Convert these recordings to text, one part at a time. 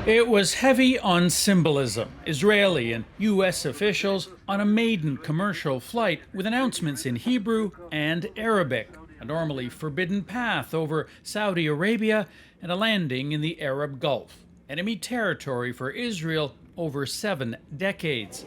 It was heavy on symbolism. Israeli and U.S. officials on a maiden commercial flight with announcements in Hebrew and Arabic, a normally forbidden path over Saudi Arabia, and a landing in the Arab Gulf, enemy territory for Israel over 7 decades.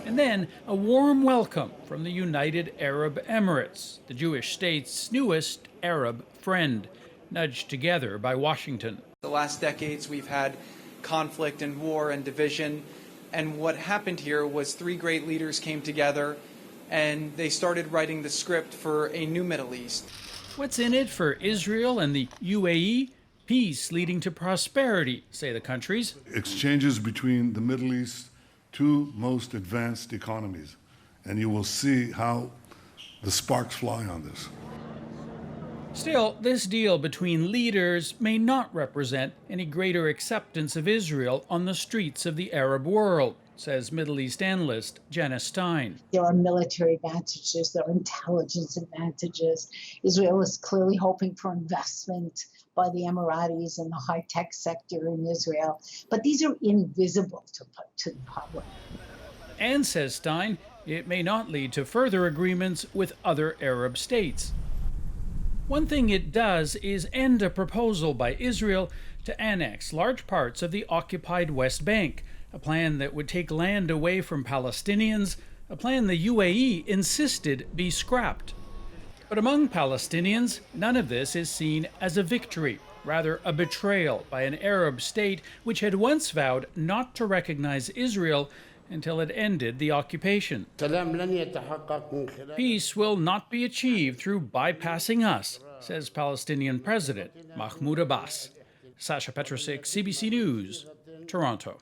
And then a warm welcome from the United Arab Emirates, the Jewish state's newest Arab friend, nudged together by Washington. The last decades we've had conflict and war and division, and what happened here was 3 great leaders came together and they started writing the script for a new Middle East. What's in it for Israel and the U.A.E? Peace leading to prosperity, say the countries. Exchanges between the Middle East, 2 most advanced economies, and you will see how the sparks fly on this. Still, this deal between leaders may not represent any greater acceptance of Israel on the streets of the Arab world, says Middle East analyst Jenna Stein. There are military advantages, there are intelligence advantages. Israel is clearly hoping for investment by the Emiratis in the high-tech sector in Israel, but these are invisible to the public. And, says Stein, it may not lead to further agreements with other Arab states. One thing it does is end a proposal by Israel to annex large parts of the occupied West Bank, a plan that would take land away from Palestinians, a plan the U.A.E. insisted be scrapped. But among Palestinians, none of this is seen as a victory, rather a betrayal by an Arab state which had once vowed not to recognize Israel until it ended the occupation. Peace will not be achieved through bypassing us, says Palestinian President Mahmoud Abbas. Sasha Petrosic, CBC News, Toronto.